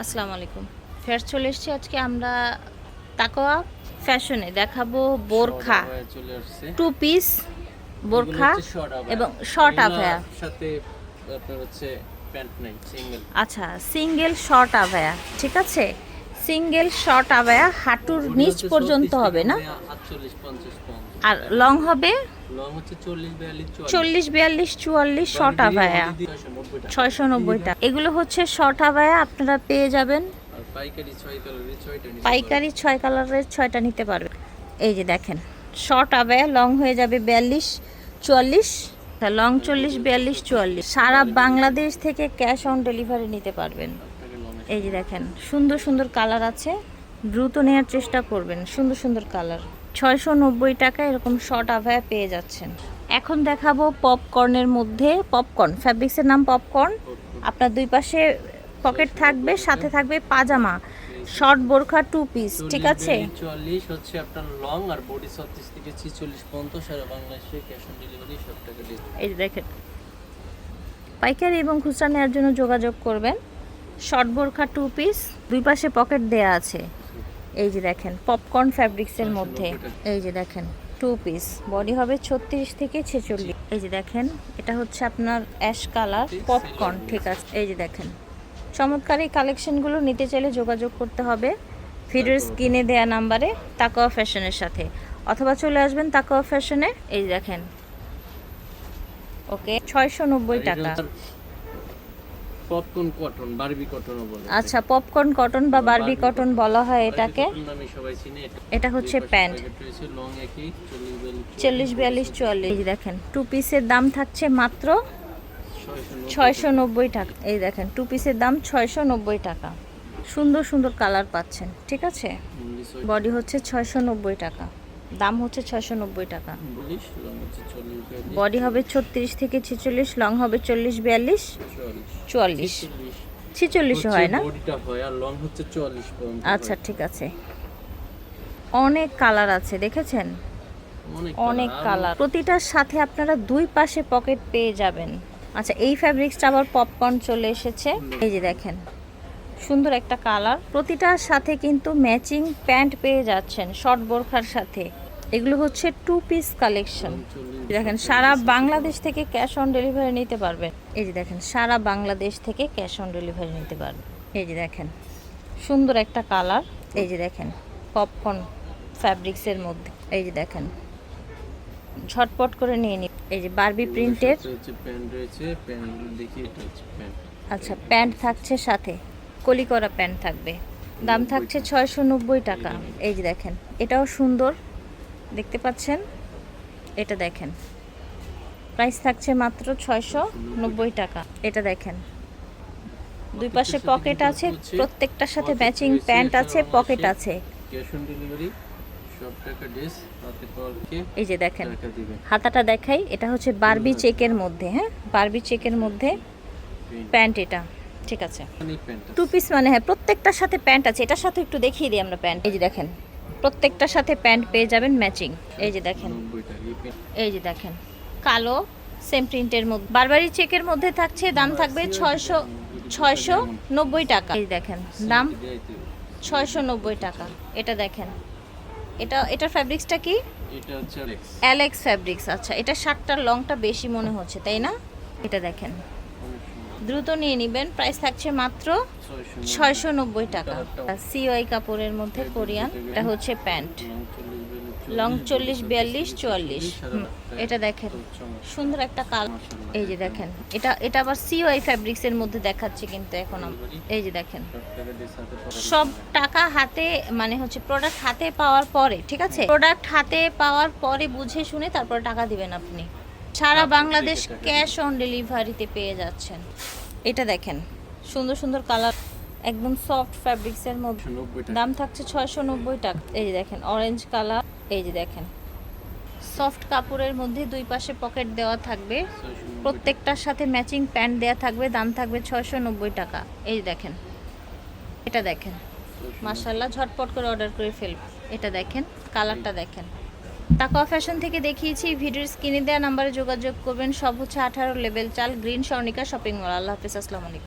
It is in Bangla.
আসসালামু আলাইকুম। ফের চলে এসেছি আজকে আমরা তাকওয়া ফ্যাশনে দেখাবো বোরখা, চলে আসছে। টু পিস বোরখা এবং শর্ট আভায়া সাথে আপনার হচ্ছে প্যান্ট নাই, সিঙ্গেল। আচ্ছা, সিঙ্গেল শর্ট আভায়া, ঠিক আছে। সিঙ্গেল শর্ট আভায়া হাঁটুর নিচ পর্যন্ত হবে না, 48-50 পাউন্ড। আর লং হবে লং হচ্ছে 40-42 40-42-44 শর্ট আভায়া 690 টাকা। এগুলো হচ্ছে শর্ট আভায়া, আপনারা পেয়ে যাবেন আর পাইকারি 6 কালারের 6টা নিতে পাইকারি 6 কালারের 6টা নিতে পারবে। এই যে দেখেন শর্ট আভায়া, লং হয়ে যাবে 42-44, লং 40-42-44। সারা বাংলাদেশ থেকে ক্যাশ অন ডেলিভারি নিতে পারবেন। এই যে দেখেন সুন্দর সুন্দর কালার আছে, দ্রুত নেওয়ার চেষ্টা করবেন। সুন্দর সুন্দর কালার, 690 টাকা এরকম শর্ট আভায়া পেয়ে যাচ্ছেন। এখন দেখাবো পপকর্নের মধ্যে, পপকর্ন ফ্যাব্রিক্সের নাম পপকর্ন। আপনার দুই পাশে পকেট থাকবে, সাথে থাকবে পাজামা, শর্ট বোরখা টু পিস, ঠিক আছে। 40 হচ্ছে আপনার লং, আর বডি 36 থেকে 46 পর্যন্ত সারা বাংলাদেশে ক্যাশ অন ডেলিভারি সব টাকা দিয়ে। এই যে দেখেন পাইকারি এবং খুচরা নেওয়ার জন্য যোগাযোগ করবেন। শর্ট বোরখা টু পিস, দুই পাশে পকেট দেয়া আছে। এই যে দেখেন পপকর্ন ফ্যাব্রিক্সের মধ্যে, এই যে দেখেন টু পিস, বডি হবে 36 থেকে 46। এই যে দেখেন এটা হচ্ছে আপনার অ্যাশ কালার পপকর্ন, ঠিক আছে। এই যে দেখেন চমৎকার এই কালেকশনগুলো নিতে চাইলে যোগাযোগ করতে হবে ভিডিওর স্ক্রিনে দেয়া নাম্বারে তাকওয়া ফ্যাশনের সাথে, অথবা চলে আসবেন তাকওয়া ফ্যাশনে। এই যে দেখেন ওকে 690 টাকা। পপকর্ন কটন, বারবি কটনও বলে। আচ্ছা, পপকর্ন কটন বা বারবি কটন বলা হয় এটাকে। নামে সবাই চিনে এটা। এটা হচ্ছে প্যান্ট, লং একই 40-42-44। এই দেখেন টু পিসের দাম থাকছে মাত্র 690 টাকা। এই দেখেন টু পিসের দাম 690 টাকা। সুন্দর সুন্দর কালার পাচ্ছেন, ঠিক আছে। বডি হচ্ছে 690 টাকা, দাম হচ্ছে 690 টাকা। বডি হবে 36 থেকে 46, লং হবে 40-42-44, 46 হয় না। বডিটা হয় আর লং হচ্ছে 44 পর্যন্ত। আচ্ছা ঠিক আছে। অনেক কালার আছে, দেখেছেন অনেক কালার, প্রতিটার সাথে আপনারা দুই পাশে পকেট পেয়ে যাবেন। আচ্ছা, এই ফ্যাব্রিক্সটা আবার পপকর্ন চলে এসেছে। এই যে দেখেন সুন্দর একটা কালার, প্রতিটার সাথে কিন্তু ম্যাচিং প্যান্ট পেয়ে যাচ্ছেন শর্ট বোরখার সাথে। এগুলো হচ্ছে টু পিস কালেকশন। দেখেন সারা বাংলাদেশ থেকে ক্যাশ অন ডেলিভারি নিতে পারবেন। এই যে দেখেন সারা বাংলাদেশ থেকে ক্যাশ অন ডেলিভারি নিতে পারবেন। এই যে দেখেন সুন্দর একটা কালার। এই যে দেখেন পপকর্ন ফ্যাব্রিক্সের মধ্যে, এই যে দেখেন ঝটপট করে নিয়ে নিন। এই যে বারবি প্রিন্টের প্যান্ট রয়েছে, প্যান্ট দেখি এটা হচ্ছে প্যান্ট। আচ্ছা, প্যান্ট থাকছে সাথে, কলি করা প্যান্ট থাকবে, দাম থাকছে 690 টাকা। এই যে দেখেন এটাও সুন্দর, দেখতে পাচ্ছেন, এটা দেখেন প্রাইস থাকছে মাত্র 690 টাকা। এটা দেখেন দুই পাশে পকেট আছে, প্রত্যেকটার সাথে ম্যাচিং প্যান্ট আছে, পকেট আছে। ক্যাশ অন ডেলিভারি সব টাকা ডিস, হাতে পাওয়ারকে। এই যে দেখেন হাতাটা দেখাই, এটা হচ্ছে বারবি চেকের মধ্যে, হ্যাঁ বারবি চেকের মধ্যে প্যান্ট, এটা ঠিক আছে। টু পিস মানে হ্যাঁ প্রত্যেকটার সাথে প্যান্ট আছে। এটার সাথে একটু দেখিয়ে দিই আমরা প্যান্ট। এই যে দেখেন প্রত্যেকটার সাথে প্যান্ট পেয়ে যাবেন ম্যাচিং। এই যে দেখেন, এই যে দেখেন কালো সেম প্রিন্টের মধ্যে বারবারি চেকের মধ্যে থাকছে, দাম থাকবে 690 টাকা। এই দেখেন দাম 690 টাকা। এটা দেখেন এটার ফ্যাব্রিক্সটা কি? এটা হচ্ছে অ্যালেক্স ফ্যাব্রিক্স। আচ্ছা, এটা শার্টটার লংটা বেশি মনে হচ্ছে, তাই না? এটা দেখেন দ্রুত নিয়ে নেবেন, প্রাইস থাকছে মাত্র 690 টাকা। সিওয়াই কাপড়ের মধ্যে কোরিয়ান, এটা হচ্ছে প্যান্ট, লং 40-42-44। এটা দেখেন সুন্দর একটা কালার। এই যে দেখেন এটা আবার সিওয়াই ফ্যাব্রিক্সের মধ্যে দেখাচ্ছে কিন্তু এখন। এই যে দেখেন সব টাকা হাতে, মানে হচ্ছে প্রোডাক্ট হাতে পাওয়ার পরে, ঠিক আছে, প্রোডাক্ট হাতে পাওয়ার পরে বুঝে শুনে তারপর টাকা দিবেন আপনি। সারা বাংলাদেশ ক্যাশ অন ডেলিভারিতে পেয়ে যাচ্ছেন। এটা দেখেন সুন্দর সুন্দর কালার, একদম সফট ফ্যাব্রিক্সের মধ্যে, দাম থাকছে 690 টাকা। এই যে দেখেন অরেঞ্জ কালার। এই যে দেখেন সফট কাপড়ের মধ্যে দুই পাশে পকেট দেওয়া থাকবে, প্রত্যেকটার সাথে ম্যাচিং প্যান্ট দেওয়া থাকবে, দাম থাকবে 690 টাকা। এই দেখেন এটা দেখেন মাশাআল্লাহ, ঝটপট করে অর্ডার করে ফেলবেন। এটা দেখেন কালারটা দেখেন। তাকওয়া ফ্যাশন থেকে দেখিয়েছি, ভিডিওর স্ক্রিনে দেওয়া নাম্বারে যোগাযোগ করবেন। সব হচ্ছে 18 level 4, green Swarnika shopping mall. আল্লাহ হাফেজ, আসসালামু আলাইকুম।